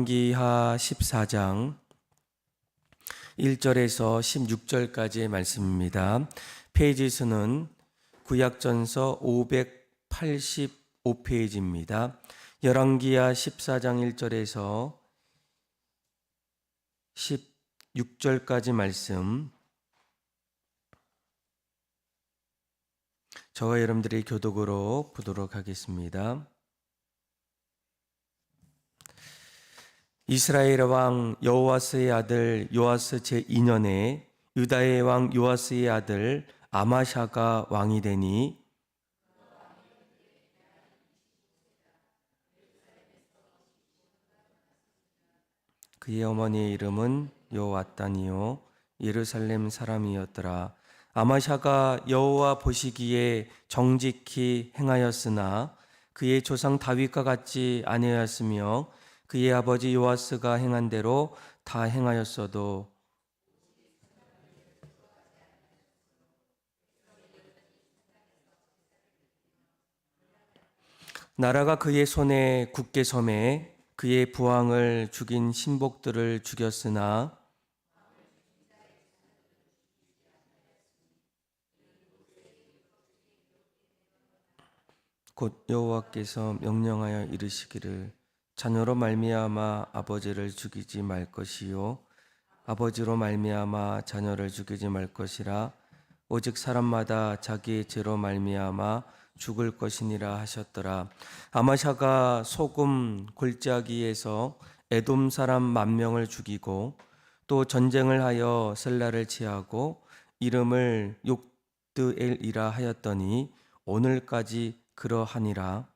기하 14장 1절에서 16절까지의 말씀입니다. 페이지 수는 구약전서 585페이지입니다. 열왕기하 14장 1절에서 16절까지 말씀, 저와 여러분들이 교독으로 보도록 하겠습니다. 이스라엘 왕 여호아스의 아들 요아스 제2년에 유다의 왕 요아스의 아들 아마샤가 왕이 되니 그의 어머니의 이름은 여호앗단이요 예루살렘 사람이었더라. 아마샤가 여호와 보시기에 정직히 행하였으나 그의 조상 다윗과 같지 아니하였으며 그의 아버지 요아스가 행한 대로 다 행하였어도 나라가 그의 손에 굳게 섬에 그의 부왕을 죽인 신복들을 죽였으나 곧 여호와께서 명령하여 이르시기를 자녀로 말미암아 아버지를 죽이지 말 것이요 아버지로 말미암아 자녀를 죽이지 말 것이라 오직 사람마다 자기의 죄로 말미암아 죽을 것이니라 하셨더라. 아마샤가 소금 골짜기에서 에돔 사람 10,000명을 죽이고 또 전쟁을 하여 셀라를 치하고 이름을 욕드엘이라 하였더니 오늘까지 그러하니라.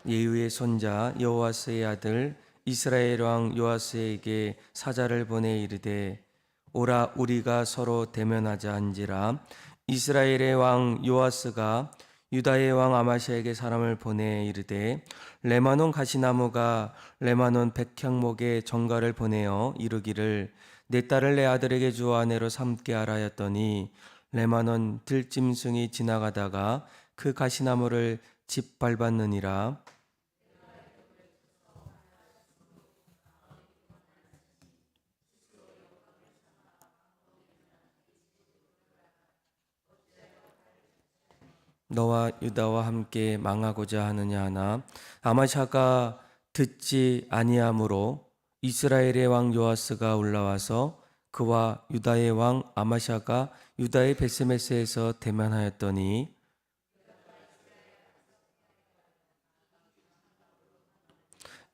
예후의 손자 여호아스의 아들 이스라엘 왕 요아스에게 사자를 보내 이르되 오라 우리가 서로 대면하자 한지라. 이스라엘의 왕 요아스가 유다의 왕 아마샤에게 사람을 보내 이르되 레마논 가시나무가 레마논 백향목의 정가를 보내어 이르기를 내 딸을 내 아들에게 주어 아내로 삼게 하라 하였더니 레마논 들짐승이 지나가다가 그 가시나무를 짓밟았느니라. 너와 유다와 함께 망하고자 하느냐 하나 아마샤가 듣지 아니하므로 이스라엘의 왕 요아스가 올라와서 그와 유다의 왕 아마샤가 유다의 베스메스에서 대면하였더니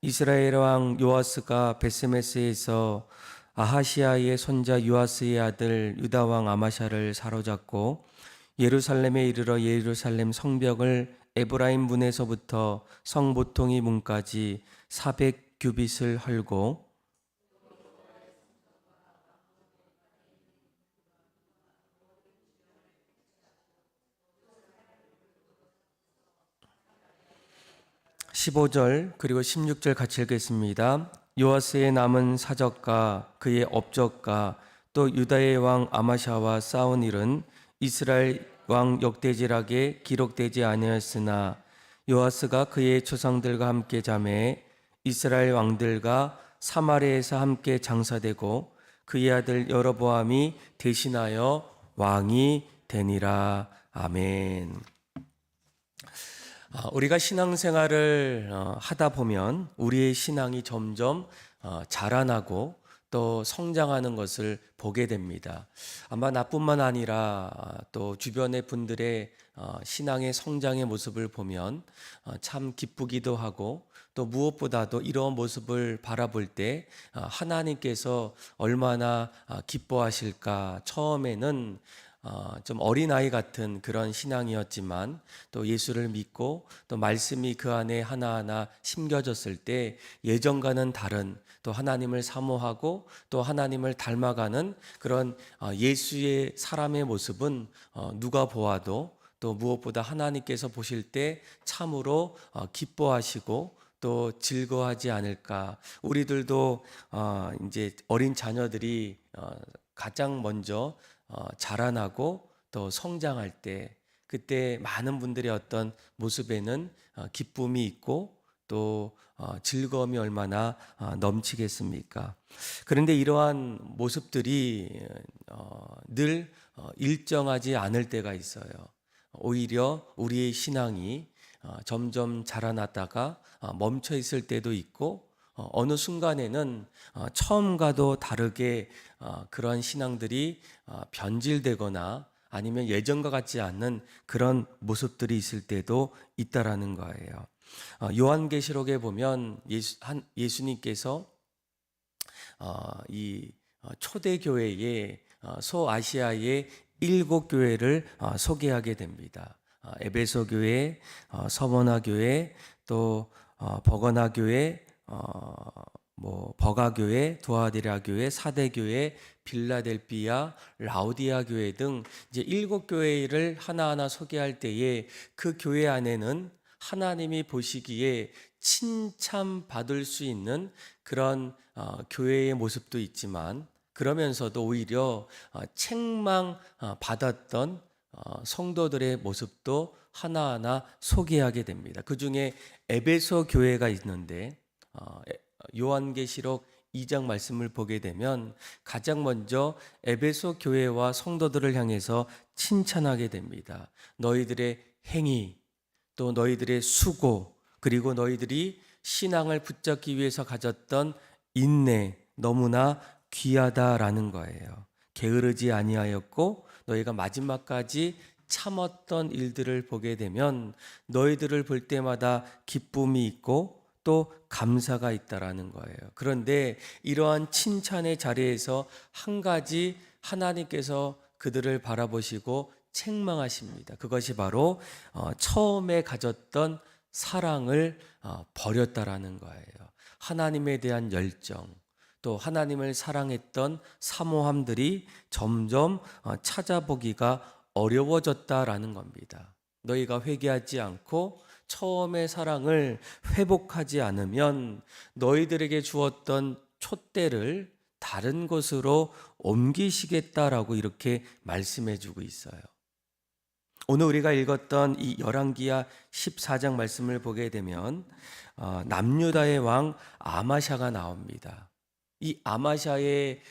이스라엘 왕 요아스가 베스메스에서 아하시아의 손자 요아스의 아들 유다 왕 아마샤를 사로잡고 예루살렘에 이르러 예루살렘 성벽을 에브라임 문에서부터 성보통이 문까지 400규빗을 헐고 (15절) 그리고 (16절) 같이 읽겠습니다. 요아스의 남은 사적과 그의 업적과 또 유다의 왕 아마샤와 싸운 일은 이스라엘 왕 역대지락에 기록되지 아니하였으나 요아스가 그의 조상들과 함께 잠에 이스라엘 왕들과 사마리아에서 함께 장사되고 그의 아들 여로보암이 대신하여 왕이 되니라. 아멘. 우리가 신앙생활을 하다 보면 우리의 신앙이 점점 자라나고 또 성장하는 것을 보게 됩니다. 아마 나뿐만 아니라 또 주변의 분들의 신앙의 성장의 모습을 보면 참 기쁘기도 하고 또 무엇보다도 이런 모습을 바라볼 때 하나님께서 얼마나 기뻐하실까. 처음에는 좀 어린아이 같은 그런 신앙이었지만 또 예수를 믿고 또 말씀이 그 안에 하나하나 심겨졌을 때 예전과는 다른 또 하나님을 사모하고 또 하나님을 닮아가는 그런 예수의 사람의 모습은 누가 보아도 또 무엇보다 하나님께서 보실 때 참으로 기뻐하시고 또 즐거워하지 않을까. 우리들도 이제 어린 자녀들이 가장 먼저 자라나고 또 성장할 때 그때 많은 분들의 어떤 모습에는 기쁨이 있고 또 즐거움이 얼마나 넘치겠습니까? 그런데 이러한 모습들이 늘 일정하지 않을 때가 있어요. 오히려 우리의 신앙이 점점 자라났다가 멈춰 있을 때도 있고, 어느 순간에는 처음과도 다르게 그런 신앙들이 변질되거나 아니면 예전과 같지 않는 그런 모습들이 있을 때도 있다라는 거예요. 요한계시록에 보면 예수님께서 이 초대교회의 소아시아의 7교회를 소개하게 됩니다. 에베소 교회, 서머나 교회, 또 버거나 교회, 버가 교회, 두아디라 교회, 사대 교회, 빌라델비아, 라우디아 교회 등 이제 7교회를 하나하나 소개할 때에 그 교회 안에는 하나님이 보시기에 칭찬받을 수 있는 그런 교회의 모습도 있지만, 그러면서도 오히려 책망 받았던 성도들의 모습도 하나하나 소개하게 됩니다. 그 중에 에베소 교회가 있는데 요한계시록 2장 말씀을 보게 되면 가장 먼저 에베소 교회와 성도들을 향해서 칭찬하게 됩니다. 너희들의 행위, 또 너희들의 수고, 그리고 너희들이 신앙을 붙잡기 위해서 가졌던 인내, 너무나 귀하다라는 거예요. 게으르지 아니하였고 너희가 마지막까지 참았던 일들을 보게 되면 너희들을 볼 때마다 기쁨이 있고 또 감사가 있다라는 거예요. 그런데 이러한 칭찬의 자리에서 한 가지 하나님께서 그들을 바라보시고 책망하십니다. 그것이 바로 처음에 가졌던 사랑을 버렸다라는 거예요. 하나님에 대한 열정, 또 하나님을 사랑했던 사모함들이 점점 찾아보기가 어려워졌다라는 겁니다. 너희가 회개하지 않고 처음의 사랑을 회복하지 않으면 너희들에게 주었던 촛대를 다른 곳으로 옮기시겠다라고 이렇게 말씀해 주고 있어요. 오늘 우리가 읽었던 이 열왕기하 14장 말씀을 보게 되면 남유다의 왕 아마샤가 나옵니다. 이 아마샤의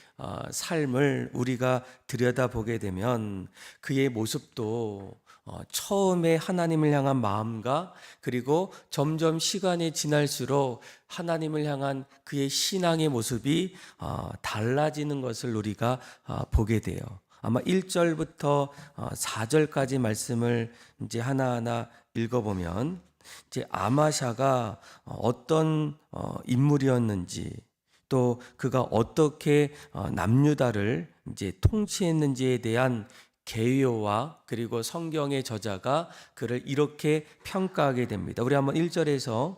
삶을 우리가 들여다보게 되면 그의 모습도 처음에 하나님을 향한 마음과 그리고 점점 시간이 지날수록 하나님을 향한 그의 신앙의 모습이 달라지는 것을 우리가 보게 돼요. 아마 1절부터 4절까지 말씀을 이제 하나하나 읽어보면 이제 아마샤가 어떤 인물이었는지, 또 그가 어떻게 남유다를 이제 통치했는지에 대한 개요와 그리고 성경의 저자가 그를 이렇게 평가하게 됩니다. 우리 한번 1절에서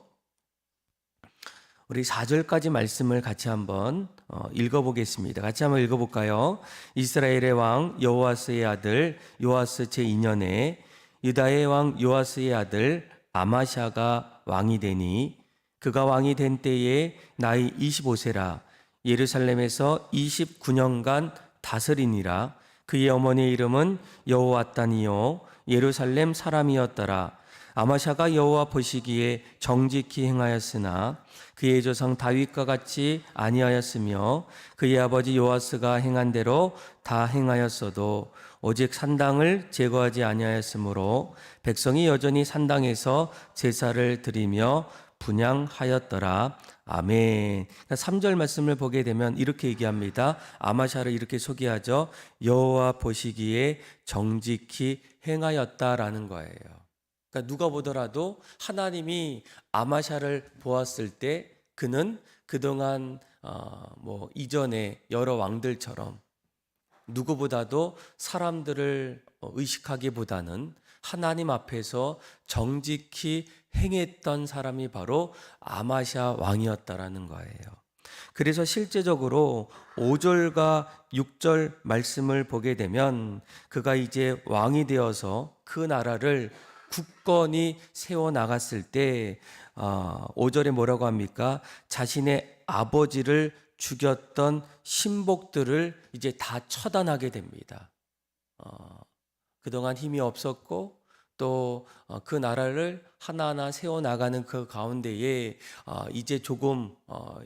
우리 4절까지 말씀을 같이 한번 읽어보겠습니다. 같이 한번 읽어볼까요? 이스라엘의 왕 여호아스의 아들 요아스 제2년에 유다의 왕 요아스의 아들 아마샤가 왕이 되니 그가 왕이 된 때에 나이 25세라 예루살렘에서 29년간 다스리니라. 그의 어머니의 이름은 여호와따니요 예루살렘 사람이었더라. 아마샤가 여호와 보시기에 정직히 행하였으나 그의 조상 다윗과 같이 아니하였으며 그의 아버지 요아스가 행한 대로 다 행하였어도 오직 산당을 제거하지 아니하였으므로 백성이 여전히 산당에서 제사를 드리며 분향하였더라. 아멘. 3절 말씀을 보게 되면 이렇게 얘기합니다. 아마샤를 이렇게 소개하죠. 여호와 보시기에 정직히 행하였다라는 거예요. 그러니까 누가 보더라도 하나님이 아마샤를 보았을 때 그는 그동안 이전에 여러 왕들처럼 누구보다도 사람들을 의식하기보다는 하나님 앞에서 정직히 행했던 사람이 바로 아마샤 왕이었다라는 거예요. 그래서 실제적으로 5절과 6절 말씀을 보게 되면 그가 이제 왕이 되어서 그 나라를 굳건히 세워나갔을 때 5절에 뭐라고 합니까? 자신의 아버지를 죽였던 신복들을 이제 다 처단하게 됩니다. 그동안 힘이 없었고 또 그 나라를 하나하나 세워 나가는 그 가운데에 이제 조금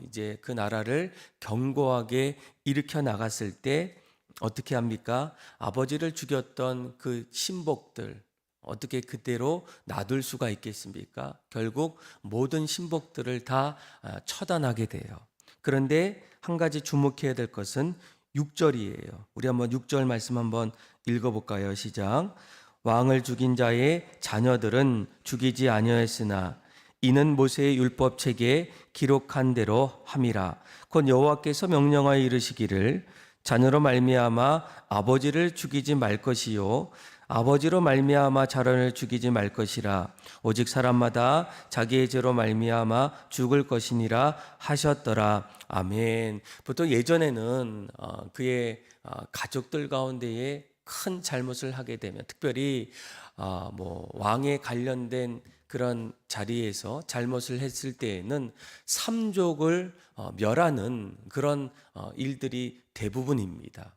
이제 그 나라를 견고하게 일으켜 나갔을 때 어떻게 합니까? 아버지를 죽였던 그 신복들 어떻게 그대로 놔둘 수가 있겠습니까? 결국 모든 신복들을 다 처단하게 돼요. 그런데 한 가지 주목해야 될 것은 6절이에요. 우리 한번 6절 말씀 한번 읽어볼까요? 시작. 왕을 죽인 자의 자녀들은 죽이지 아니하였으나 이는 모세의 율법책에 기록한 대로 함이라. 곧 여호와께서 명령하여 이르시기를 자녀로 말미암아 아버지를 죽이지 말 것이요 아버지로 말미암아 자손을 죽이지 말 것이라. 오직 사람마다 자기의 죄로 말미암아 죽을 것이니라 하셨더라. 아멘. 보통 예전에는 그의 가족들 가운데에 큰 잘못을 하게 되면 특별히 뭐 왕에 관련된 그런 자리에서 잘못을 했을 때에는 삼족을 멸하는 그런 일들이 대부분입니다.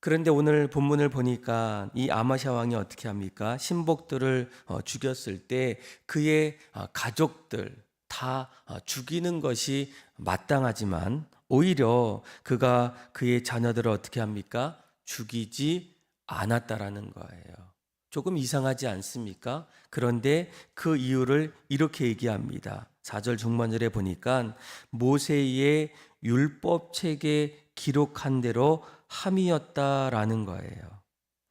그런데 오늘 본문을 보니까 이 아마샤 왕이 어떻게 합니까? 신복들을 죽였을 때 그의 가족들 다 죽이는 것이 마땅하지만 오히려 그가 그의 자녀들을 어떻게 합니까? 죽이지 않았다라는 거예요. 조금 이상하지 않습니까? 그런데 그 이유를 이렇게 얘기합니다. 4절 중반절에 보니까 모세의 율법책에 기록한 대로 함이었다라는 거예요.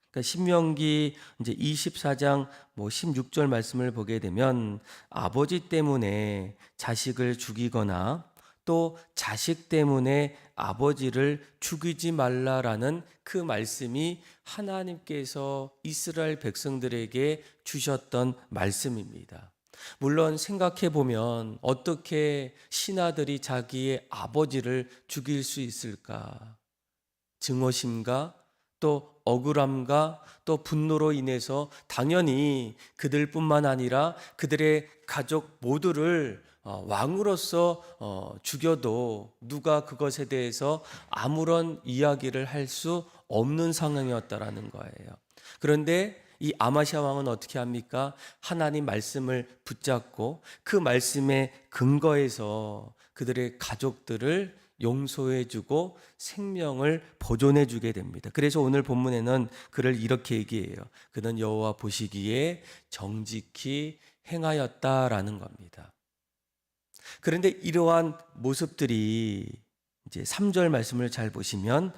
그러니까 신명기 이제 24장 16절 말씀을 보게 되면 아버지 때문에 자식을 죽이거나 또 자식 때문에 아버지를 죽이지 말라라는 그 말씀이 하나님께서 이스라엘 백성들에게 주셨던 말씀입니다. 물론 생각해 보면 어떻게 신하들이 자기의 아버지를 죽일 수 있을까? 증오심과 또 억울함과 또 분노로 인해서 당연히 그들뿐만 아니라 그들의 가족 모두를 왕으로서 죽여도 누가 그것에 대해서 아무런 이야기를 할 수 없는 상황이었다라는 거예요. 그런데 이 아마샤 왕은 어떻게 합니까? 하나님 말씀을 붙잡고 그 말씀에 근거해서 그들의 가족들을 용서해주고 생명을 보존해주게 됩니다. 그래서 오늘 본문에는 그를 이렇게 얘기해요. 그는 여호와 보시기에 정직히 행하였다라는 겁니다. 그런데 이러한 모습들이 이제 3절 말씀을 잘 보시면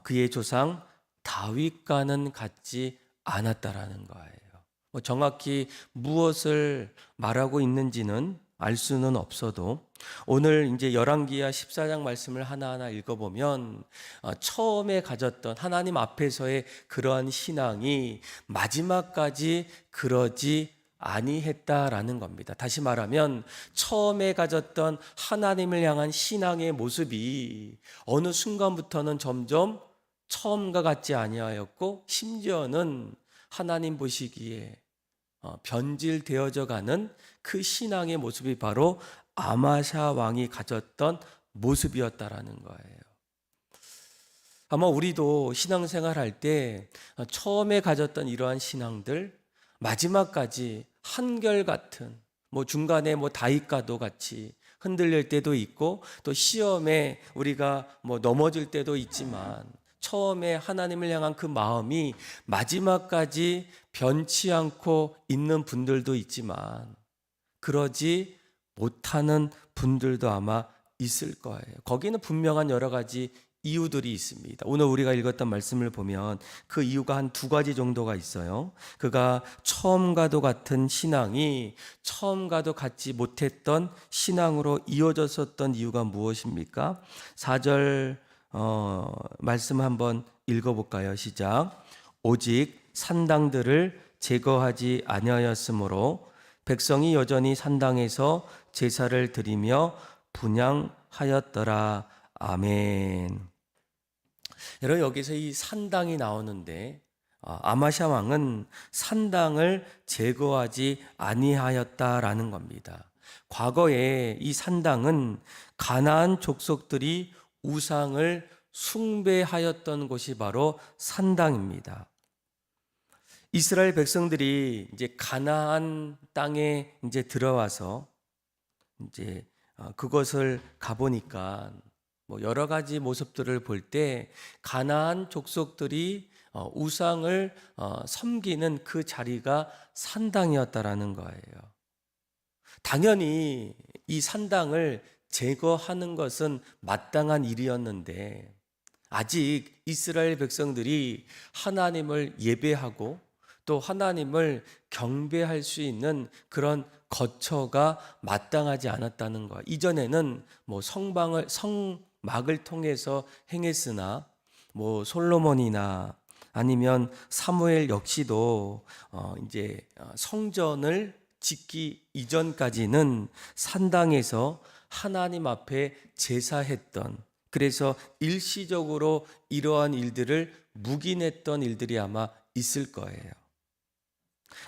그의 조상 다윗과는 같지 않았다라는 거예요. 정확히 무엇을 말하고 있는지는 알 수는 없어도 오늘 이제 열왕기하 14장 말씀을 하나하나 읽어보면 처음에 가졌던 하나님 앞에서의 그러한 신앙이 마지막까지 그러지 아니했다라는 겁니다. 다시 말하면 처음에 가졌던 하나님을 향한 신앙의 모습이 어느 순간부터는 점점 처음과 같지 아니하였고 심지어는 하나님 보시기에 변질되어져 가는 그 신앙의 모습이 바로 아마샤 왕이 가졌던 모습이었다라는 거예요. 아마 우리도 신앙생활 할 때 처음에 가졌던 이러한 신앙들 마지막까지 한결같은 중간에 다윗과도 같이 흔들릴 때도 있고 또 시험에 우리가 넘어질 때도 있지만 처음에 하나님을 향한 그 마음이 마지막까지 변치 않고 있는 분들도 있지만 그러지 못하는 분들도 아마 있을 거예요. 거기는 분명한 여러 가지 이유들이 있습니다. 오늘 우리가 읽었던 말씀을 보면 그 이유가 한 2가지 정도가 있어요. 그가 처음과도 같은 신앙이 처음과도 같지 못했던 신앙으로 이어졌었던 이유가 무엇입니까? 4절 말씀 한번 읽어볼까요? 시작. 오직 산당들을 제거하지 아니하였으므로 백성이 여전히 산당에서 제사를 드리며 분향하였더라. 아멘. 여러분 여기서 이 산당이 나오는데 아마샤 왕은 산당을 제거하지 아니하였다라는 겁니다. 과거에 이 산당은 가나안 족속들이 우상을 숭배하였던 곳이 바로 산당입니다. 이스라엘 백성들이 이제 가나안 땅에 이제 들어와서 이제 그것을 가보니까 뭐 여러 가지 모습들을 볼 때 가나안 족속들이 우상을 섬기는 그 자리가 산당이었다라는 거예요. 당연히 이 산당을 제거하는 것은 마땅한 일이었는데 아직 이스라엘 백성들이 하나님을 예배하고 또 하나님을 경배할 수 있는 그런 거처가 마땅하지 않았다는 것. 이전에는 뭐 성막을 통해서 행했으나 뭐 솔로몬이나 아니면 사무엘 역시도 이제 성전을 짓기 이전까지는 산당에서 하나님 앞에 제사했던, 그래서 일시적으로 이러한 일들을 묵인했던 일들이 아마 있을 거예요.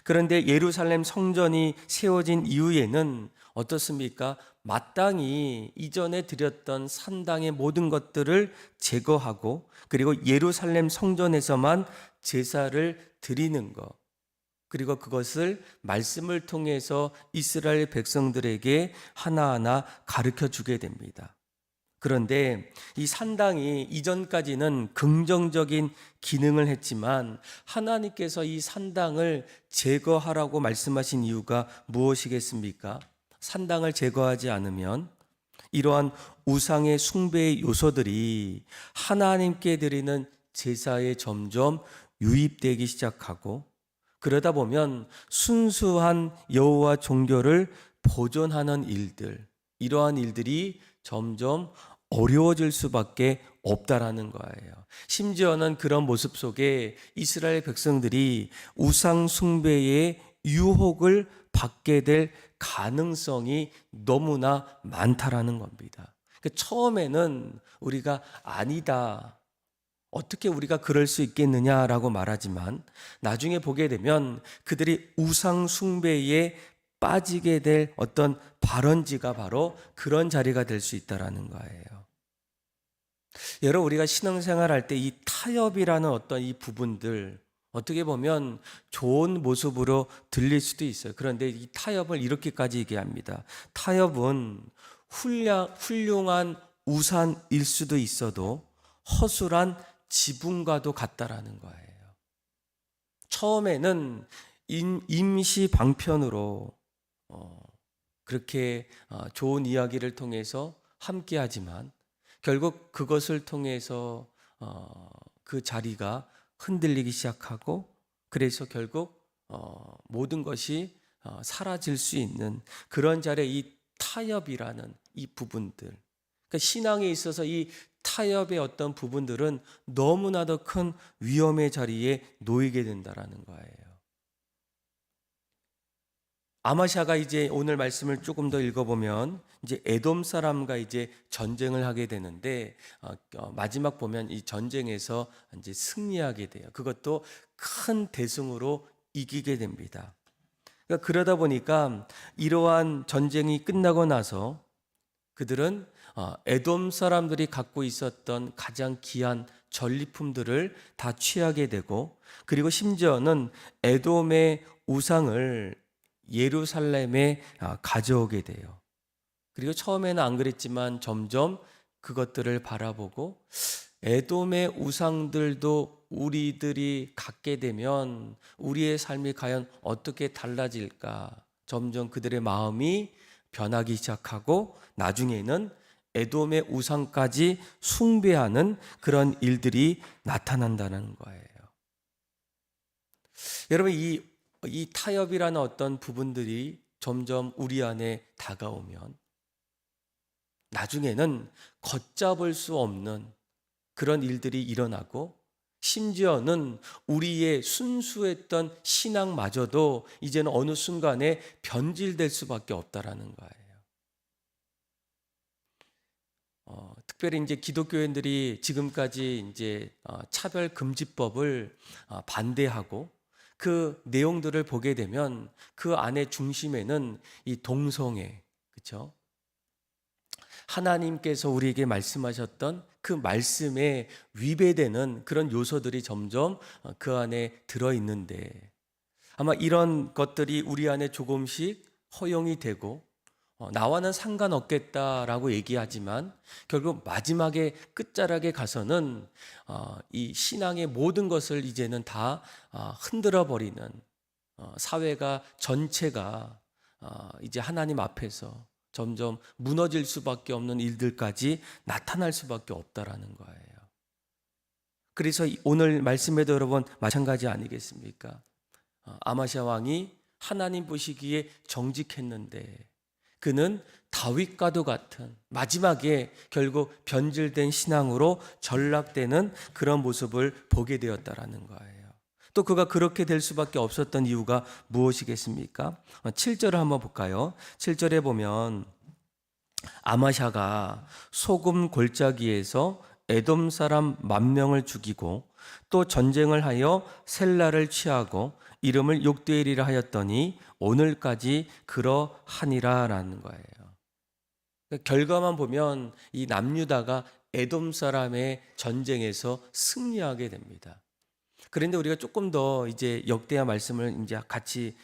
그런데 예루살렘 성전이 세워진 이후에는 어떻습니까? 마땅히 이전에 드렸던 산당의 모든 것들을 제거하고 그리고 예루살렘 성전에서만 제사를 드리는 것, 그리고 그것을 말씀을 통해서 이스라엘 백성들에게 하나하나 가르쳐 주게 됩니다. 그런데 이 산당이 이전까지는 긍정적인 기능을 했지만 하나님께서 이 산당을 제거하라고 말씀하신 이유가 무엇이겠습니까? 산당을 제거하지 않으면 이러한 우상의 숭배의 요소들이 하나님께 드리는 제사에 점점 유입되기 시작하고, 그러다 보면 순수한 여호와 종교를 보존하는 일들, 이러한 일들이 점점 어려워질 수밖에 없다라는 거예요. 심지어는 그런 모습 속에 이스라엘 백성들이 우상 숭배의 유혹을 받게 될 가능성이 너무나 많다라는 겁니다. 처음에는 우리가 아니다, 어떻게 우리가 그럴 수 있겠느냐라고 말하지만 나중에 보게 되면 그들이 우상 숭배에 빠지게 될 어떤 발원지가 바로 그런 자리가 될 수 있다라는 거예요. 여러분, 우리가 신앙생활 할 때 이 타협이라는 어떤 이 부분들 어떻게 보면 좋은 모습으로 들릴 수도 있어요. 그런데 이 타협을 이렇게까지 얘기합니다. 타협은 훌륭한 우산일 수도 있어도 허술한 지붕과도 같다라는 거예요. 처음에는 임시 방편으로 그렇게 좋은 이야기를 통해서 함께하지만 결국 그것을 통해서 그 자리가 흔들리기 시작하고, 그래서 결국 모든 것이 사라질 수 있는 그런 자리에 이 타협이라는 이 부분들, 그러니까 신앙에 있어서 이 타협의 어떤 부분들은 너무나도 큰 위험의 자리에 놓이게 된다라는 거예요. 아마샤가 이제 오늘 말씀을 조금 더 읽어보면 이제 에돔 사람과 이제 전쟁을 하게 되는데 마지막 보면 이 전쟁에서 이제 승리하게 돼요. 그것도 큰 대승으로 이기게 됩니다. 그러니까 그러다 보니까 이러한 전쟁이 끝나고 나서 그들은 에돔 사람들이 갖고 있었던 가장 귀한 전리품들을 다 취하게 되고, 그리고 심지어는 에돔의 우상을 예루살렘에 가져오게 돼요. 그리고 처음에는 안 그랬지만 점점 그것들을 바라보고 에돔의 우상들도 우리들이 갖게 되면 우리의 삶이 과연 어떻게 달라질까? 점점 그들의 마음이 변하기 시작하고 나중에는 에돔의 우상까지 숭배하는 그런 일들이 나타난다는 거예요. 여러분, 이 타협이라는 어떤 부분들이 점점 우리 안에 다가오면 나중에는 걷잡을 수 없는 그런 일들이 일어나고, 심지어는 우리의 순수했던 신앙마저도 이제는 어느 순간에 변질될 수밖에 없다라는 거예요. 특별히 이제 기독교인들이 지금까지 이제 차별금지법을 반대하고 그 내용들을 보게 되면 그 안에 중심에는 이 동성애, 그렇죠? 하나님께서 우리에게 말씀하셨던 그 말씀에 위배되는 그런 요소들이 점점 그 안에 들어있는데, 아마 이런 것들이 우리 안에 조금씩 허용이 되고 나와는 상관없겠다라고 얘기하지만 결국 마지막에 끝자락에 가서는 이 신앙의 모든 것을 이제는 다 흔들어 버리는 사회가 전체가 이제 하나님 앞에서 점점 무너질 수밖에 없는 일들까지 나타날 수밖에 없다라는 거예요. 그래서 오늘 말씀에도 여러분 마찬가지 아니겠습니까? 아마시아 왕이 하나님 보시기에 정직했는데 그는 다윗과도 같은 마지막에 결국 변질된 신앙으로 전락되는 그런 모습을 보게 되었다라는 거예요. 또 그가 그렇게 될 수밖에 없었던 이유가 무엇이겠습니까? 7절을 한번 볼까요? 7절에 보면 아마샤가 소금 골짜기에서 에돔 사람 10,000명을 죽이고 또 전쟁을 하여 셀라를 취하고 이름을 욕되리라 하였더니 오늘까지 그러하니라라는 거예요. 그러니까 결과만 보면 이 남유다가 에돔 사람의 전쟁에서 승리하게 됩니다. 그런데 우리가 조금 더 이제 역대하 말씀을 이제 같이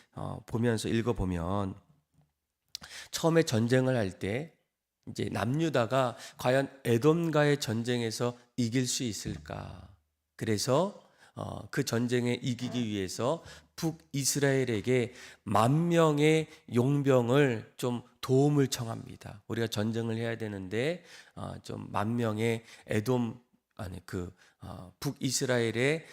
보면서 읽어보면 처음에 전쟁을 할 때 이제 남유다가 과연 에돔과의 전쟁에서 이길 수 있을까? 그래서 그 전쟁에 이기기 위해서 북이스라엘에게 10,000명의 용병을 좀 도움을 청합니다. 우리가 전쟁을 해야 되는데 좀 10,000명의 에돔 아니 북이스라엘의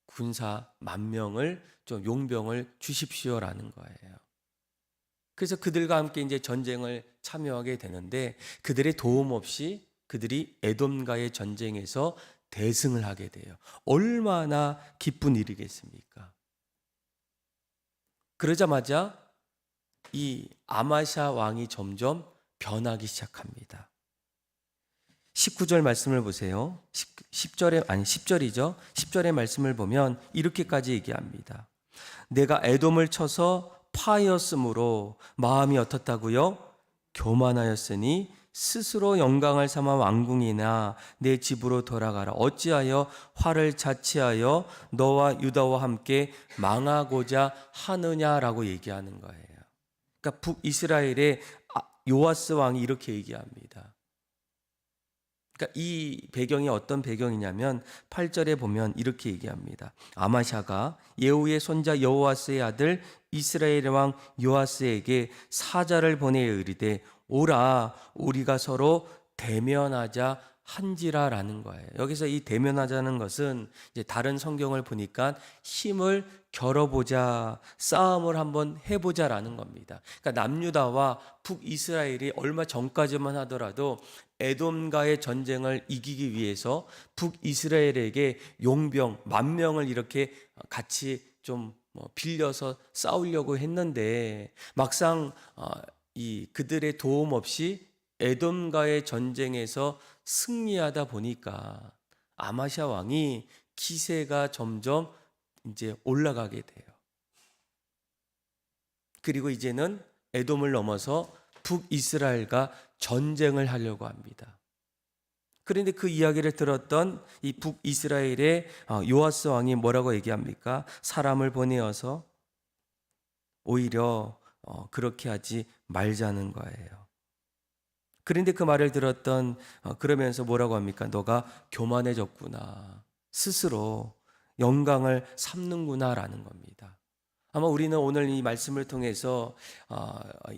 군사 10,000명을 좀 용병을 주십시오라는 거예요. 그래서 그들과 함께 이제 전쟁을 참여하게 되는데 그들의 도움 없이 그들이 에돔과의 전쟁에서 대승을 하게 돼요. 얼마나 기쁜 일이겠습니까? 그러자마자 이 아마샤 왕이 점점 변하기 시작합니다. 19절 말씀을 보세요. 10절이죠. 10절의 말씀을 보면 이렇게까지 얘기합니다. 내가 에돔을 쳐서 파하였으므로 마음이 어떻다고요? 교만하였으니 스스로 영광을 삼아 왕궁이나 내 집으로 돌아가라. 어찌하여 화를 자취하여 너와 유다와 함께 망하고자 하느냐라고 얘기하는 거예요. 그러니까 북이스라엘의 요아스 왕이 이렇게 얘기합니다. 그러니까 이 배경이 어떤 배경이냐면 8절에 보면 이렇게 얘기합니다. 아마샤가 예후의 손자 여호아스의 아들 이스라엘의 왕 요아스에게 사자를 보내어 이르되 오라 우리가 서로 대면하자 한지라라는 거예요. 여기서 이 대면하자는 것은 이제 다른 성경을 보니까 힘을 겨뤄보자, 싸움을 한번 해보자라는 겁니다. 그러니까 남유다와 북이스라엘이 얼마 전까지만 하더라도 에돔과의 전쟁을 이기기 위해서 북이스라엘에게 용병 10,000명을 이렇게 같이 좀 빌려서 싸우려고 했는데 막상 이 그들의 도움 없이 에돔과의 전쟁에서 승리하다 보니까 아마샤 왕이 기세가 점점 이제 올라가게 돼요. 그리고 이제는 에돔을 넘어서 북이스라엘과 전쟁을 하려고 합니다. 그런데 그 이야기를 들었던 이 북이스라엘의 요아스 왕이 뭐라고 얘기합니까? 사람을 보내어서 오히려 그렇게 하지 말자는 거예요. 그런데 그 말을 들었던 그러면서 뭐라고 합니까? 너가 교만해졌구나. 스스로 영광을 삼는구나라는 겁니다. 아마 우리는 오늘 이 말씀을 통해서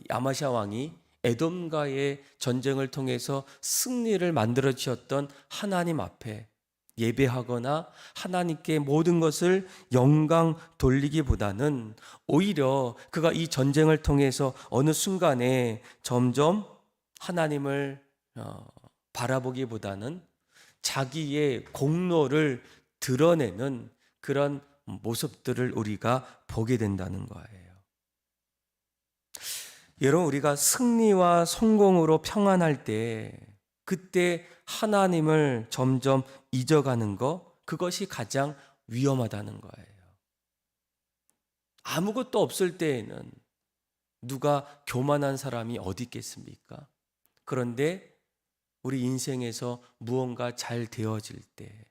아마샤 왕이 에돔과의 전쟁을 통해서 승리를 만들어 주셨던 하나님 앞에 예배하거나 하나님께 모든 것을 영광 돌리기보다는 오히려 그가 이 전쟁을 통해서 어느 순간에 점점 하나님을 바라보기보다는 자기의 공로를 드러내는 그런 모습들을 우리가 보게 된다는 거예요. 여러분, 우리가 승리와 성공으로 평안할 때 그때 하나님을 점점 잊어가는 것, 그것이 가장 위험하다는 거예요. 아무것도 없을 때에는 누가 교만한 사람이 어디 있겠습니까? 그런데 우리 인생에서 무언가 잘 되어질 때,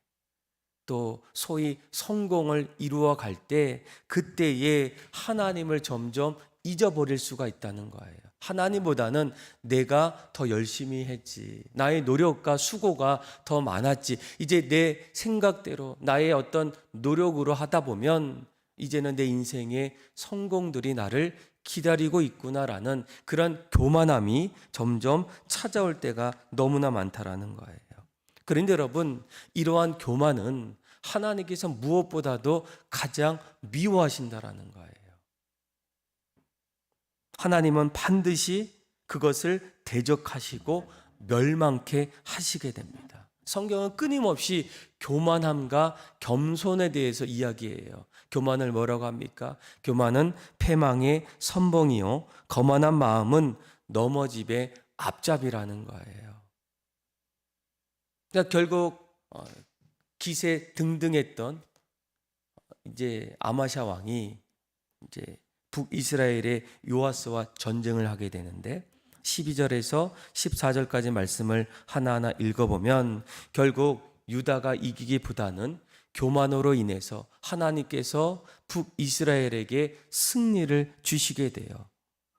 또 소위 성공을 이루어 갈 때 그때에 하나님을 점점 잊어버릴 수가 있다는 거예요. 하나님보다는 내가 더 열심히 했지, 나의 노력과 수고가 더 많았지, 이제 내 생각대로 나의 어떤 노력으로 하다 보면 이제는 내 인생의 성공들이 나를 기다리고 있구나라는 그런 교만함이 점점 찾아올 때가 너무나 많다라는 거예요. 그런데 여러분, 이러한 교만은 하나님께서 무엇보다도 가장 미워하신다라는 거예요. 하나님은 반드시 그것을 대적하시고 멸망케 하시게 됩니다. 성경은 끊임없이 교만함과 겸손에 대해서 이야기해요. 교만을 뭐라고 합니까? 교만은 패망의 선봉이요, 거만한 마음은 넘어짐의 앞잡이라는 거예요. 그러니까 결국 기세 등등했던 이제 아마샤 왕이 이제 북이스라엘의 요아스와 전쟁을 하게 되는데 12절에서 14절까지 말씀을 하나하나 읽어보면 결국 유다가 이기기보다는 교만으로 인해서 하나님께서 북이스라엘에게 승리를 주시게 돼요.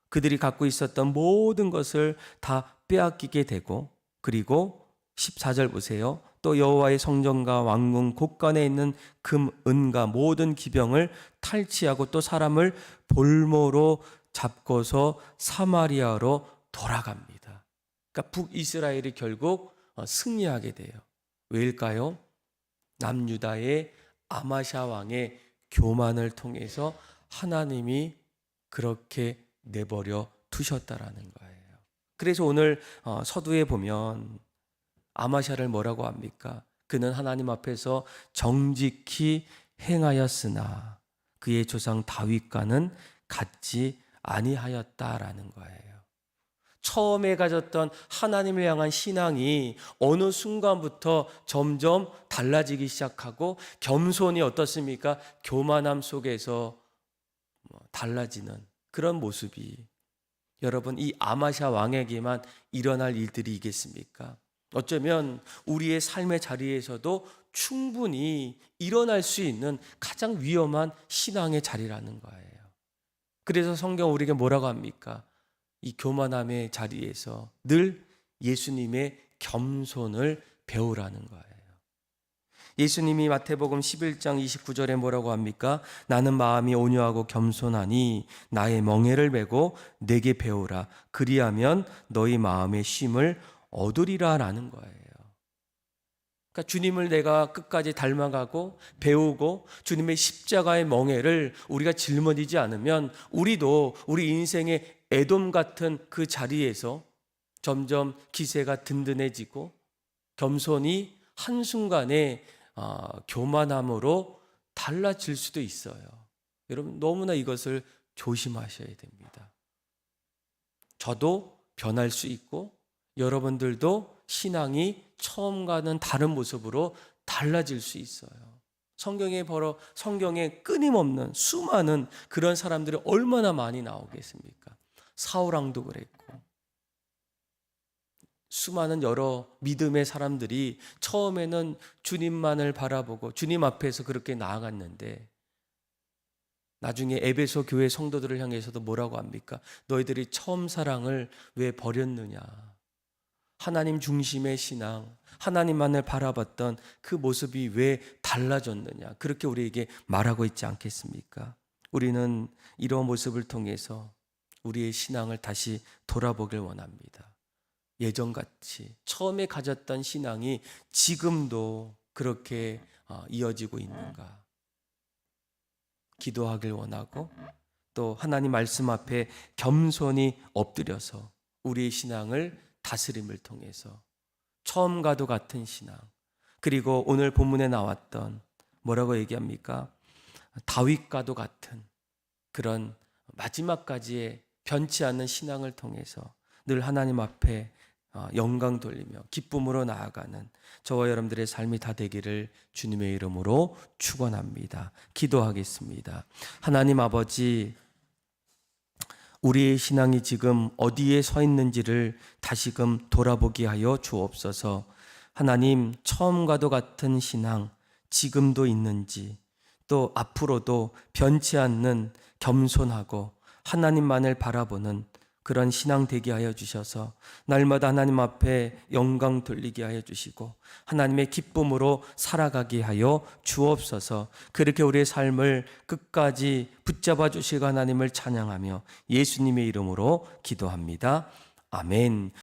그들이 갖고 있었던 모든 것을 다 빼앗기게 되고, 그리고 14절 보세요. 또 여호와의 성전과 왕궁 곳간에 있는 금, 은과 모든 기병을 탈취하고 또 사람을 볼모로 잡고서 사마리아로 돌아갑니다. 그러니까 북이스라엘이 결국 승리하게 돼요. 왜일까요? 남유다의 아마샤 왕의 교만을 통해서 하나님이 그렇게 내버려 두셨다라는 거예요. 그래서 오늘 서두에 보면 아마샤를 뭐라고 합니까? 그는 하나님 앞에서 정직히 행하였으나 그의 조상 다윗과는 같지 아니하였다라는 거예요. 처음에 가졌던 하나님을 향한 신앙이 어느 순간부터 점점 달라지기 시작하고, 겸손이 어떻습니까? 교만함 속에서 달라지는 그런 모습이, 여러분, 이 아마샤 왕에게만 일어날 일들이겠습니까? 어쩌면 우리의 삶의 자리에서도 충분히 일어날 수 있는 가장 위험한 신앙의 자리라는 거예요. 그래서 성경 우리에게 뭐라고 합니까? 이 교만함의 자리에서 늘 예수님의 겸손을 배우라는 거예요. 예수님이 마태복음 11장 29절에 뭐라고 합니까? 나는 마음이 온유하고 겸손하니 나의 멍에를 메고 내게 배우라. 그리하면 너희 마음의 쉼을 얻으리라 라는 거예요. 그러니까 주님을 내가 끝까지 닮아가고 배우고 주님의 십자가의 멍에를 우리가 짊어지지 않으면 우리도 우리 인생의 에돔 같은 그 자리에서 점점 기세가 든든해지고 겸손이 한순간에 교만함으로 달라질 수도 있어요. 여러분, 너무나 이것을 조심하셔야 됩니다. 저도 변할 수 있고 여러분들도 신앙이 처음과는 다른 모습으로 달라질 수 있어요. 성경에 끊임없는 수많은 그런 사람들이 얼마나 많이 나오겠습니까? 사울왕도 그랬고, 수많은 여러 믿음의 사람들이 처음에는 주님만을 바라보고 주님 앞에서 그렇게 나아갔는데 나중에 에베소 교회 성도들을 향해서도 뭐라고 합니까? 너희들이 처음 사랑을 왜 버렸느냐? 하나님 중심의 신앙, 하나님만을 바라봤던 그 모습이 왜 달라졌느냐? 그렇게 우리에게 말하고 있지 않겠습니까? 우리는 이런 모습을 통해서 우리의 신앙을 다시 돌아보길 원합니다. 예전같이 처음에 가졌던 신앙이 지금도 그렇게 이어지고 있는가? 기도하길 원하고, 또 하나님 말씀 앞에 겸손히 엎드려서 우리의 신앙을 다스림을 통해서 처음과도 같은 신앙, 그리고 오늘 본문에 나왔던 뭐라고 얘기합니까? 다윗과도 같은 그런 마지막까지의 변치 않는 신앙을 통해서 늘 하나님 앞에 영광 돌리며 기쁨으로 나아가는 저와 여러분들의 삶이 다 되기를 주님의 이름으로 축원합니다. 기도하겠습니다. 하나님 아버지, 우리의 신앙이 지금 어디에 서 있는지를 다시금 돌아보게 하여 주옵소서. 하나님, 처음과도 같은 신앙, 지금도 있는지, 또 앞으로도 변치 않는 겸손하고 하나님만을 바라보는 그런 신앙 되게 하여 주셔서 날마다 하나님 앞에 영광 돌리게 하여 주시고 하나님의 기쁨으로 살아가게 하여 주옵소서. 그렇게 우리의 삶을 끝까지 붙잡아 주시고 하나님을 찬양하며 예수님의 이름으로 기도합니다. 아멘.